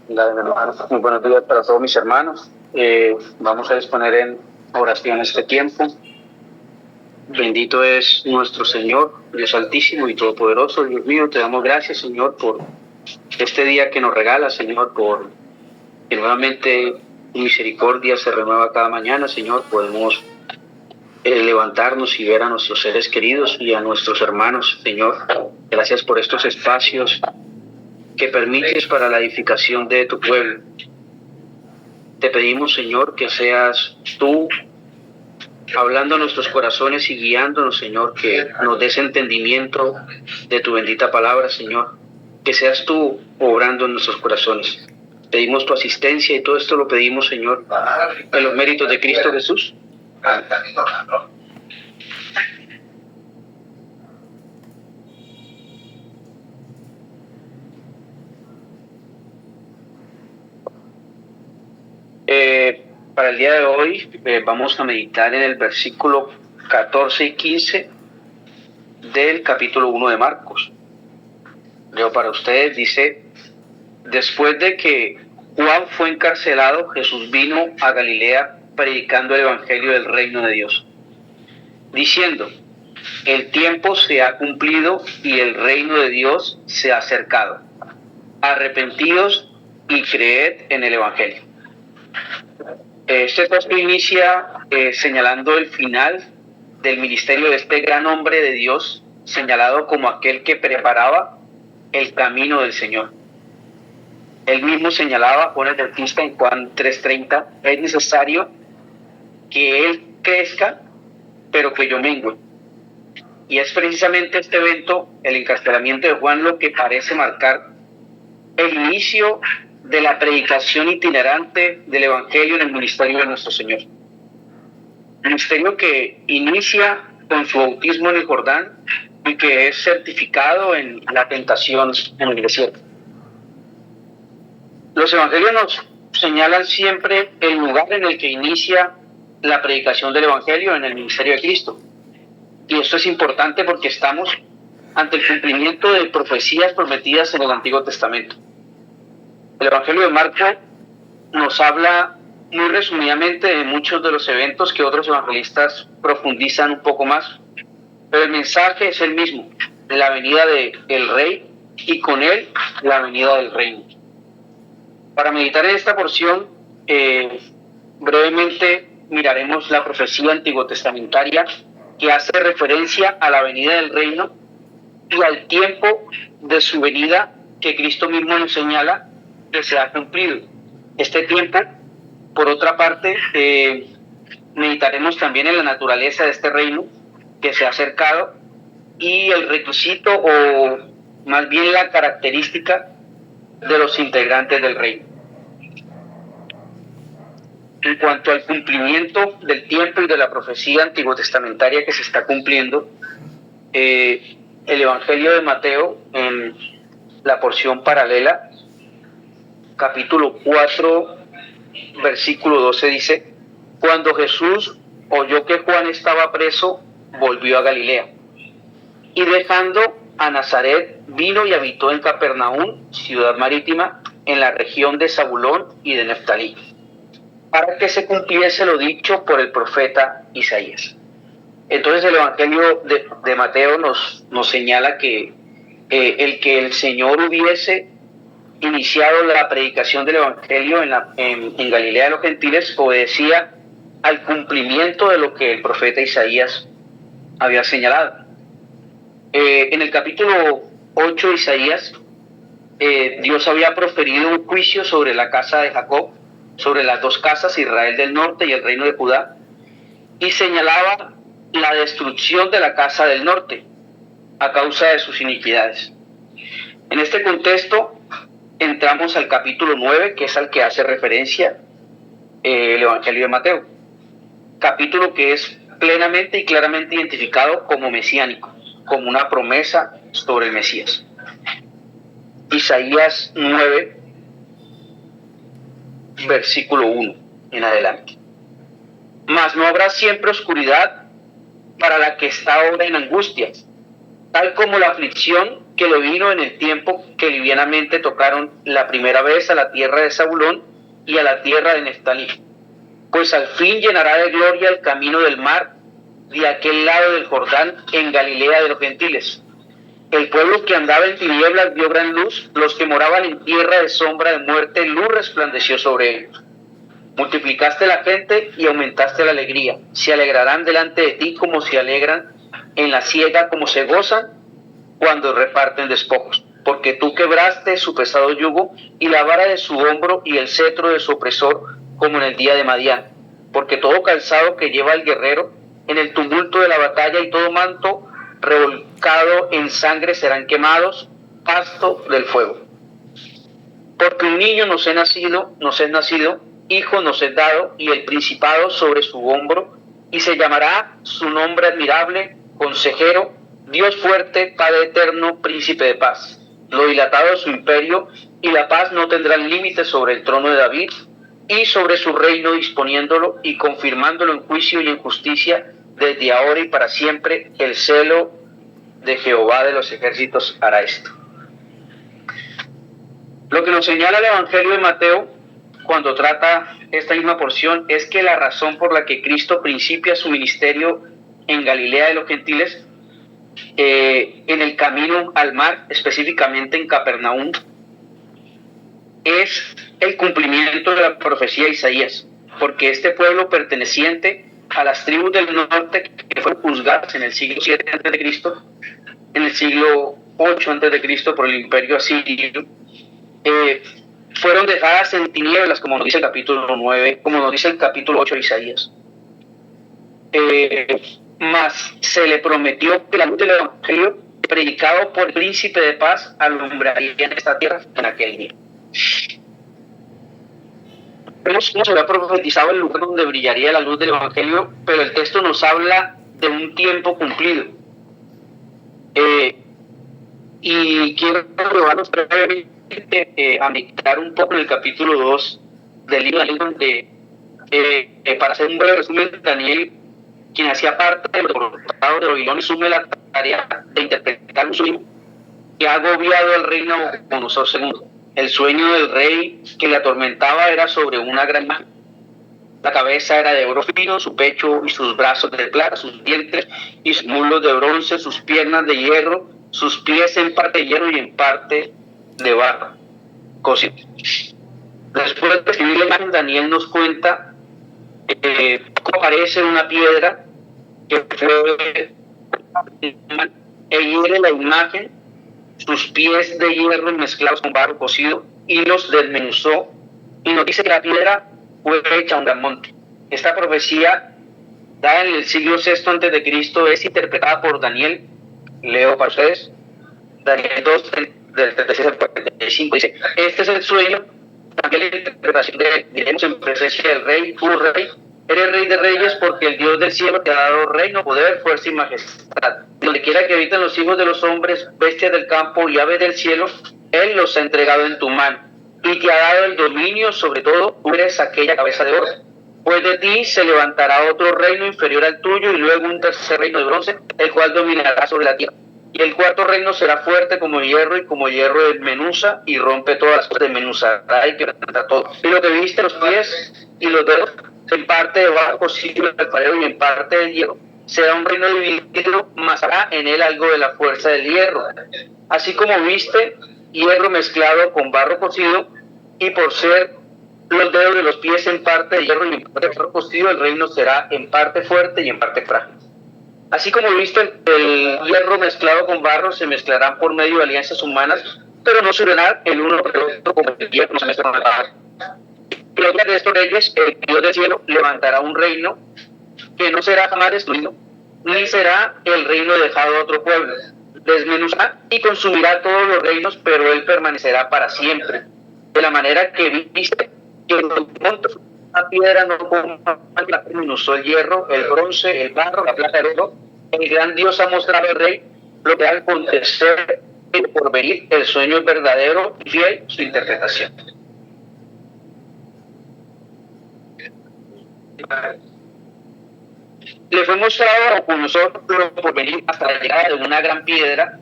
Hermanos, muy buenos días para todos mis hermanos. Vamos a disponer en oración este tiempo. Bendito es nuestro Señor, Dios Altísimo y Todopoderoso. Dios mío, te damos gracias, Señor, por este día que nos regala, Señor, por que nuevamente tu misericordia se renueva cada mañana, Señor. Podemos levantarnos y ver a nuestros seres queridos y a nuestros hermanos, Señor. Gracias por estos espacios que permites para la edificación de tu pueblo. Te pedimos, Señor, que seas tú hablando a nuestros corazones y guiándonos, Señor, que nos des entendimiento de tu bendita palabra, Señor, que seas tú obrando en nuestros corazones. Pedimos tu asistencia y todo esto lo pedimos, Señor, en los méritos de Cristo Jesús. Amén. Para el día de hoy vamos a meditar en el versículo 14 y 15 del capítulo 1 de Marcos. Leo para ustedes, dice: después de que Juan fue encarcelado, Jesús vino a Galilea predicando el evangelio del reino de Dios, diciendo: el tiempo se ha cumplido y el reino de Dios se ha acercado. Arrepentíos y creed en el evangelio. Este texto inicia señalando el final del ministerio de este gran hombre de Dios, señalado como aquel que preparaba el camino del Señor. Él mismo señalaba, Juan el Bautista, en Juan 3:30, es necesario que Él crezca, pero que yo mengue. Y es precisamente este evento, el encarcelamiento de Juan, lo que parece marcar el inicio de la predicación itinerante del Evangelio en el ministerio de nuestro Señor. Ministerio que inicia con su bautismo en el Jordán y que es certificado en la tentación en el desierto. Los evangelios nos señalan siempre el lugar en el que inicia la predicación del Evangelio en el ministerio de Cristo. Y esto es importante porque estamos ante el cumplimiento de profecías prometidas en el Antiguo Testamento. El Evangelio de Marcos nos habla muy resumidamente de muchos de los eventos que otros evangelistas profundizan un poco más, pero el mensaje es el mismo: la venida del Rey y con él la venida del reino. Para meditar en esta porción, brevemente miraremos la profecía antiguotestamentaria que hace referencia a la venida del reino y al tiempo de su venida que Cristo mismo nos señala que se ha cumplido. Este tiempo, por otra parte, meditaremos también en la naturaleza de este reino que se ha acercado y el requisito, o más bien la característica de los integrantes del reino. En cuanto al cumplimiento del tiempo y de la profecía antiguotestamentaria que se está cumpliendo, el Evangelio de Mateo, en la porción paralela, capítulo 4, versículo 12, dice: cuando Jesús oyó que Juan estaba preso, volvió a Galilea, y dejando a Nazaret, vino y habitó en Capernaum, ciudad marítima, en la región de Zabulón y de Neftalí, para que se cumpliese lo dicho por el profeta Isaías. Entonces el Evangelio de Mateo nos señala que el Señor hubiese iniciado la predicación del Evangelio en Galilea de los Gentiles obedecía al cumplimiento de lo que el profeta Isaías había señalado. En el capítulo 8 de Isaías, Dios había proferido un juicio sobre la casa de Jacob, sobre las dos casas, Israel del norte y el reino de Judá, y señalaba la destrucción de la casa del norte a causa de sus iniquidades. En este contexto entramos al capítulo 9, que es al que hace referencia el Evangelio de Mateo, capítulo que es plenamente y claramente identificado como mesiánico, como una promesa sobre el Mesías. Isaías 9, versículo 1 en adelante. Mas no habrá siempre oscuridad para la que está ahora en angustia, tal como la aflicción que le vino en el tiempo que livianamente tocaron la primera vez a la tierra de Zabulón y a la tierra de Neftalí. Pues al fin llenará de gloria el camino del mar de aquel lado del Jordán, en Galilea de los gentiles. El pueblo que andaba en tinieblas vio gran luz, los que moraban en tierra de sombra de muerte, luz resplandeció sobre ellos. Multiplicaste la gente y aumentaste la alegría. Se alegrarán delante de ti como se alegran en la siega, como se gozan cuando reparten despojos. Porque tú quebraste su pesado yugo y la vara de su hombro y el cetro de su opresor, como en el día de Madián. Porque todo calzado que lleva el guerrero en el tumulto de la batalla y todo manto revolcado en sangre serán quemados, pasto del fuego. Porque un niño nos es nacido, hijo nos es dado, y el principado sobre su hombro, y se llamará su nombre admirable, consejero, Dios fuerte, Padre eterno, príncipe de paz. Lo dilatado de su imperio y la paz no tendrán límites sobre el trono de David y sobre su reino, disponiéndolo y confirmándolo en juicio y en justicia desde ahora y para siempre. El celo de Jehová de los ejércitos hará esto. Lo que nos señala el Evangelio de Mateo cuando trata esta misma porción es que la razón por la que Cristo principia su ministerio en Galilea de los gentiles, en el camino al mar, específicamente en Capernaum, es el cumplimiento de la profecía de Isaías, porque este pueblo perteneciente a las tribus del norte que fueron juzgadas en el siglo 7 a.C., en el siglo 8 a.C. por el imperio asirio, fueron dejadas en tinieblas, como nos dice el capítulo 9, como nos dice el capítulo 8 de Isaías. Mas se le prometió que la luz del Evangelio, predicado por el príncipe de paz, alumbraría en esta tierra en aquel día. Vemos cómo se había profetizado el lugar donde brillaría la luz del Evangelio, pero el texto nos habla de un tiempo cumplido. Y quiero probarnos brevemente a meditar un poco en el capítulo 2 del libro de Daniel, donde, para hacer un breve resumen, Daniel, quien hacía parte del deportado de Babilonia, asume la tarea de interpretar un sueño que ha agobiado al reino de Nabucodonosor II. El sueño del rey que le atormentaba era sobre una gran imagen. La cabeza era de oro fino, su pecho y sus brazos de plata, sus dientes y sus muslos de bronce, sus piernas de hierro, sus pies en parte de hierro y en parte de barro cocido. Después de escribir la imagen, Daniel nos cuenta cómo aparece una piedra que fue e hiere la imagen, sus pies de hierro mezclados con barro cocido, y los desmenuzó, y nos dice que la piedra fue hecha un gran monte. Esta profecía, dada en el siglo VI a.C., es interpretada por Daniel. Leo para ustedes, Daniel 2, del 36 al 45, dice: este es el sueño, también la interpretación de, diremos en presencia del rey, tú rey, eres rey de reyes, porque el Dios del cielo te ha dado reino, poder, fuerza y majestad. Donde quiera que habiten los hijos de los hombres, bestias del campo y aves del cielo, Él los ha entregado en tu mano, y te ha dado el dominio sobre todo, tú eres aquella cabeza de oro. Pues de ti se levantará otro reino inferior al tuyo, y luego un tercer reino de bronce, el cual dominará sobre la tierra. Y el cuarto reino será fuerte como hierro, y como hierro desmenuza y rompe todas las cosas, desmenuzará y quebrantará todo. Y lo que viste, los pies y los dedos, en parte de barro cocido del alfarero y en parte de hierro, será un reino dividido, mas hará en él algo de la fuerza del hierro. Así como viste hierro mezclado con barro cocido, y por ser los dedos de los pies en parte de hierro y en parte de barro cocido, el reino será en parte fuerte y en parte frágil. Así como viste el hierro mezclado con barro, se mezclarán por medio de alianzas humanas, pero no se unirán el uno con el otro, como el hierro no se mezcla con el barro. Y los días de estos reyes, el Dios del cielo levantará un reino que no será jamás destruido, ni será el reino dejado a otro pueblo. Desmenuzará y consumirá todos los reinos, pero él permanecerá para siempre. De la manera que viste que en tu monte una piedra no usó el hierro, el bronce, el barro, la plata, el oro, el gran Dios ha mostrado al rey lo que va a acontecer por venir. El sueño es verdadero y fiel su interpretación. Le fue mostrado a nosotros por venir hasta la llegada de una gran piedra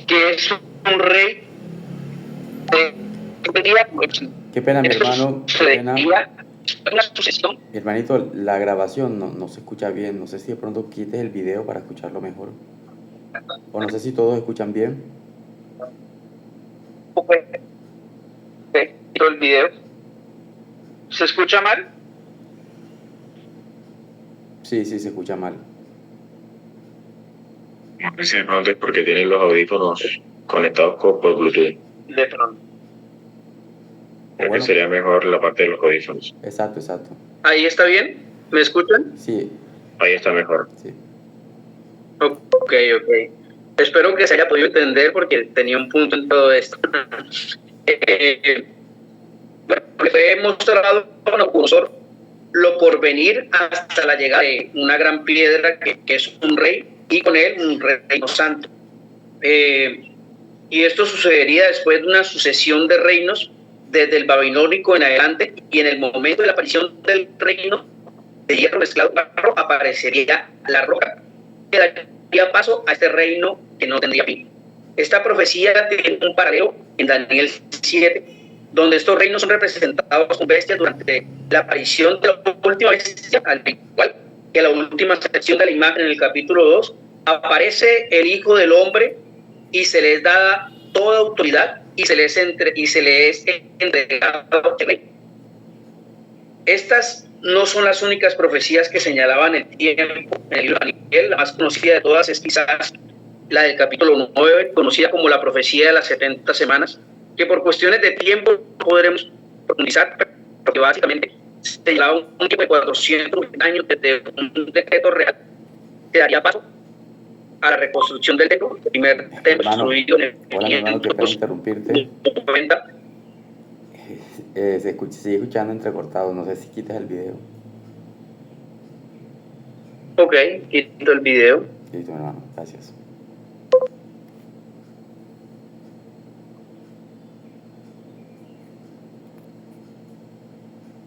que es un rey Qué pena, mi hermano. Qué pena. Una sucesión. Mi hermanito, la grabación no se escucha bien. No sé si de pronto quites el video para escucharlo mejor. O no sé si todos escuchan bien. El video. ¿Se escucha mal? Sí, se escucha mal. Sí, de pronto es porque tienen los audífonos conectados por Bluetooth. De pronto. Creo que sería mejor la parte de los audífonos. Exacto. ¿Ahí está bien? ¿Me escuchan? Sí. Ahí está mejor. Sí. Ok. Espero que se haya podido entender porque tenía un punto en todo esto. Fue mostrado con el cursor lo por venir hasta la llegada de una gran piedra que es un rey y con él un reino santo. Y esto sucedería después de una sucesión de reinos desde el babilónico en adelante, y en el momento de la aparición del reino de hierro mezclado con barro aparecería la roca que daría paso a este reino que no tendría fin. Esta profecía tiene un paralelo en Daniel 7, donde estos reinos son representados con bestias durante la aparición de la última bestia, al igual que la última sección de la imagen en el capítulo 2, aparece el Hijo del Hombre y se les da toda autoridad y se les es entregado el rey. Estas no son las únicas profecías que señalaban el tiempo en el libro de Daniel. La más conocida de todas es quizás la del capítulo 9, conocida como la profecía de las 70 semanas, que por cuestiones de tiempo podremos profundizar, porque básicamente se llevaba un tiempo de 490 años desde un decreto real que daría paso a la reconstrucción del templo, el primer templo construido en el 590. Se sigue escuchando entrecortado, no sé si quitas el video. Ok, quito el video. Listo, hermano, gracias.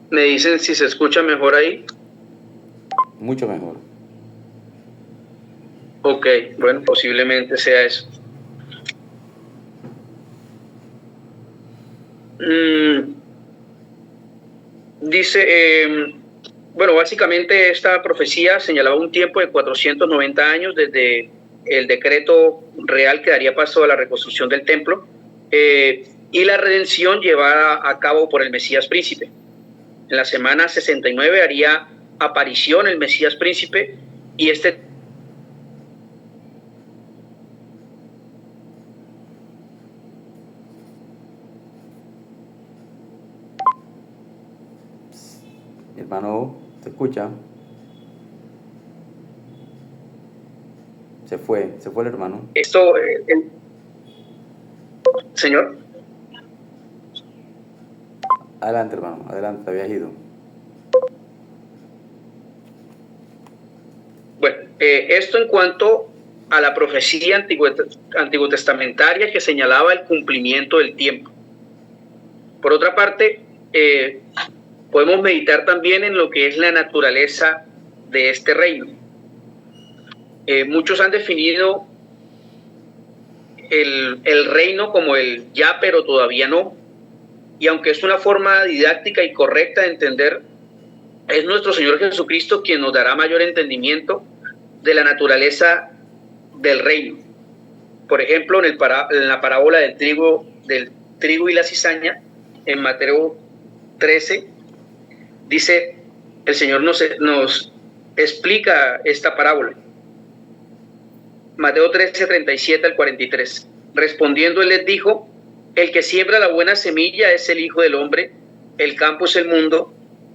Me dicen si se escucha mejor ahí. Mucho mejor. Ok, bueno, posiblemente sea eso. Dice, bueno, básicamente esta profecía señalaba un tiempo de 490 años desde el decreto real que daría paso a la reconstrucción del templo y la redención llevada a cabo por el Mesías Príncipe. En la semana 69 haría aparición el Mesías Príncipe y Hermano, ¿te escucha? Se fue el hermano. Esto, señor. Adelante, hermano, adelante, habías ido. Bueno, esto en cuanto a la profecía antiguotestamentaria que señalaba el cumplimiento del tiempo. Por otra parte, podemos meditar también en lo que es la naturaleza de este reino. Muchos han definido el reino como el ya pero todavía no, y aunque es una forma didáctica y correcta de entender, es nuestro Señor Jesucristo quien nos dará mayor entendimiento de la naturaleza del reino. Por ejemplo, en la parábola del trigo y la cizaña, en Mateo 13, dice, el Señor nos explica esta parábola. Mateo 13, 37 al 43. Respondiendo, él les dijo, el que siembra la buena semilla es el Hijo del Hombre, el campo es el mundo,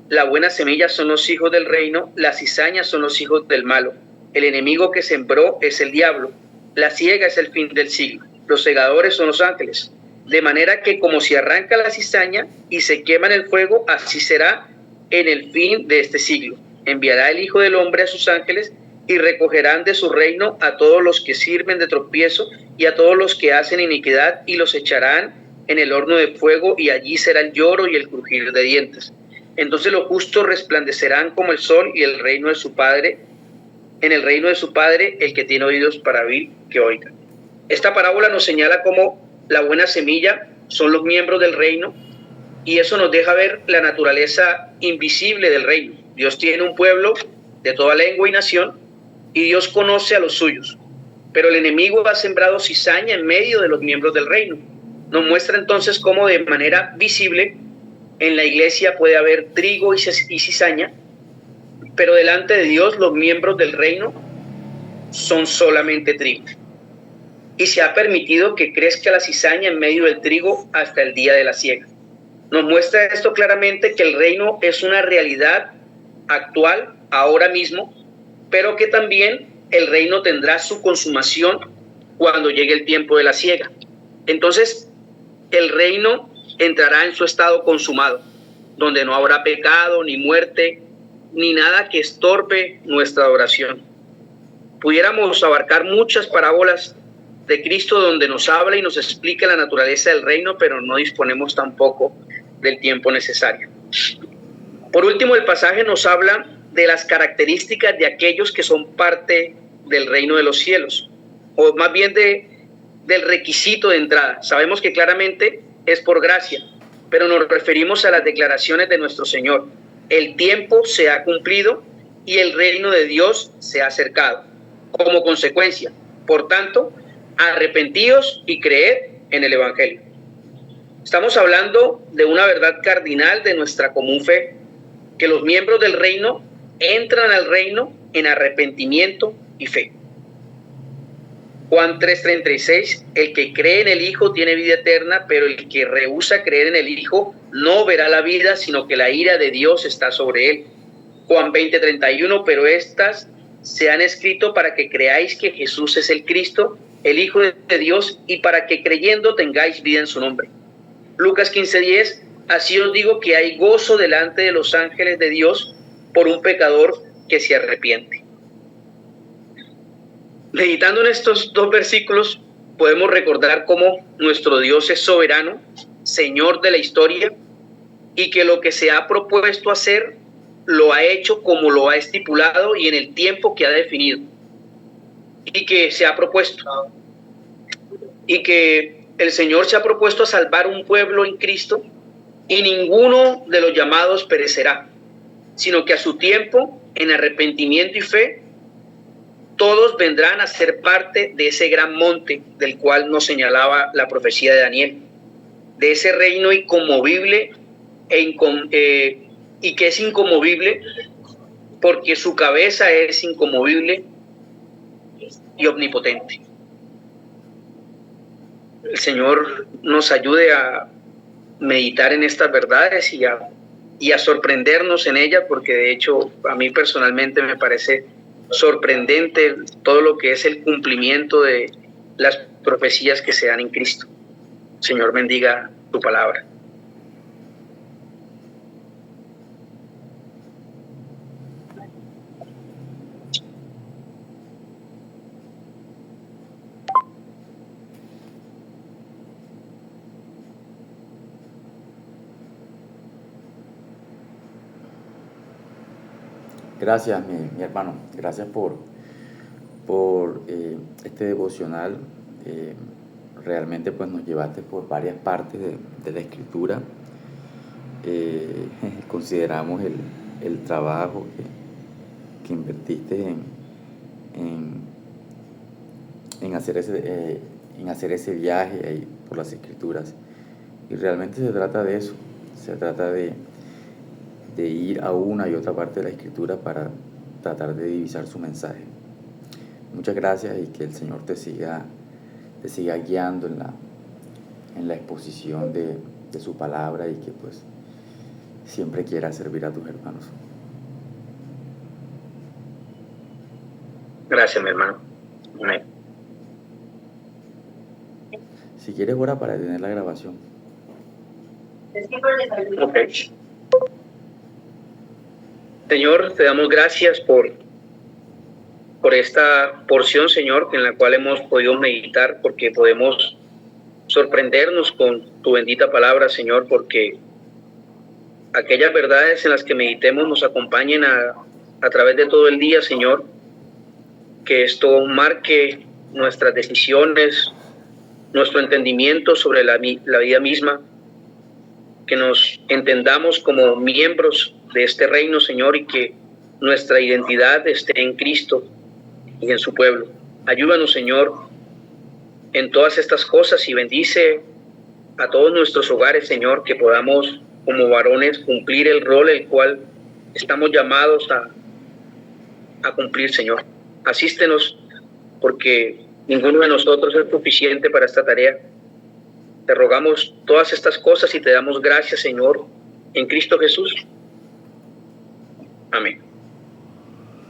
la buena semilla son los hijos del reino, las cizañas son los hijos del malo, el enemigo que sembró es el diablo, la siega es el fin del siglo, los segadores son los ángeles. De manera que como se arranca la cizaña y se quema en el fuego, así será en el fin de este siglo. Enviará el Hijo del Hombre a sus ángeles y recogerán de su reino a todos los que sirven de tropiezo y a todos los que hacen iniquidad y los echarán en el horno de fuego y allí será el lloro y el crujir de dientes. Entonces los justos resplandecerán como el sol y el reino de su Padre, en el reino de su Padre, el que tiene oídos para oír, que oiga. Esta parábola nos señala cómo la buena semilla, son los miembros del reino, y eso nos deja ver la naturaleza invisible del reino. Dios tiene un pueblo de toda lengua y nación, y Dios conoce a los suyos, pero el enemigo ha sembrado cizaña en medio de los miembros del reino. Nos muestra entonces cómo de manera visible en la iglesia puede haber trigo y cizaña, pero delante de Dios los miembros del reino son solamente trigo. Y se ha permitido que crezca la cizaña en medio del trigo hasta el día de la siega. Nos muestra esto claramente, que el reino es una realidad actual, ahora mismo, pero que también el reino tendrá su consumación cuando llegue el tiempo de la siega. Entonces, el reino entrará en su estado consumado, donde no habrá pecado, ni muerte, ni nada que estorbe nuestra adoración. Pudiéramos abarcar muchas parábolas de Cristo donde nos habla y nos explica la naturaleza del reino, pero no disponemos tampoco del tiempo necesario. Por último, el pasaje nos habla de las características de aquellos que son parte del reino de los cielos, o más bien del requisito de entrada. Sabemos que claramente es por gracia, pero nos referimos a las declaraciones de nuestro Señor. El tiempo se ha cumplido y el reino de Dios se ha acercado. Como consecuencia, por tanto, arrepentíos y creed en el Evangelio. Estamos hablando de una verdad cardinal de nuestra común fe, que los miembros del reino entran al reino en arrepentimiento y fe. Juan 3:36, el que cree en el Hijo tiene vida eterna, pero el que rehúsa creer en el Hijo no verá la vida, sino que la ira de Dios está sobre él. Juan 20:31, pero estas se han escrito para que creáis que Jesús es el Cristo, el Hijo de Dios, y para que creyendo tengáis vida en su nombre. Lucas 15:10, así os digo que hay gozo delante de los ángeles de Dios por un pecador que se arrepiente. Meditando en estos dos versículos, podemos recordar cómo nuestro Dios es soberano, Señor de la historia, y que lo que se ha propuesto hacer, lo ha hecho como lo ha estipulado y en el tiempo que ha definido, y que se ha propuesto, y que el Señor se ha propuesto a salvar un pueblo en Cristo, y ninguno de los llamados perecerá, sino que a su tiempo, en arrepentimiento y fe, todos vendrán a ser parte de ese gran monte del cual nos señalaba la profecía de Daniel, de ese reino inconmovible y que es inconmovible porque su cabeza es inconmovible y omnipotente. El Señor nos ayude a meditar en estas verdades y a sorprendernos en ellas, porque de hecho a mí personalmente me parece sorprendente todo lo que es el cumplimiento de las profecías que se dan en Cristo. Señor, bendiga tu palabra. Gracias, mi hermano. Gracias por este devocional. Realmente pues nos llevaste por varias partes de la Escritura. Consideramos el trabajo que invertiste en hacer ese viaje ahí por las Escrituras. Y realmente se trata de eso. Se trata de ir a una y otra parte de la Escritura para tratar de divisar su mensaje. Muchas gracias y que el Señor te siga guiando en la exposición de su palabra y que pues siempre quiera servir a tus hermanos. Gracias, mi hermano. Amén. Si quieres, ora para detener la grabación. Okay. Señor, te damos gracias por esta porción, Señor, en la cual hemos podido meditar, porque podemos sorprendernos con tu bendita palabra, Señor, porque aquellas verdades en las que meditemos nos acompañen a través de todo el día, Señor, que esto marque nuestras decisiones, nuestro entendimiento sobre la vida misma, que nos entendamos como miembros de este reino, Señor, y que nuestra identidad esté en Cristo y en su pueblo. Ayúdanos, Señor, en todas estas cosas y bendice a todos nuestros hogares, Señor, que podamos como varones cumplir el rol el cual estamos llamados a cumplir, Señor. Asístenos, porque ninguno de nosotros es suficiente para esta tarea. Te rogamos todas estas cosas y te damos gracias, Señor, en Cristo Jesús. Amén.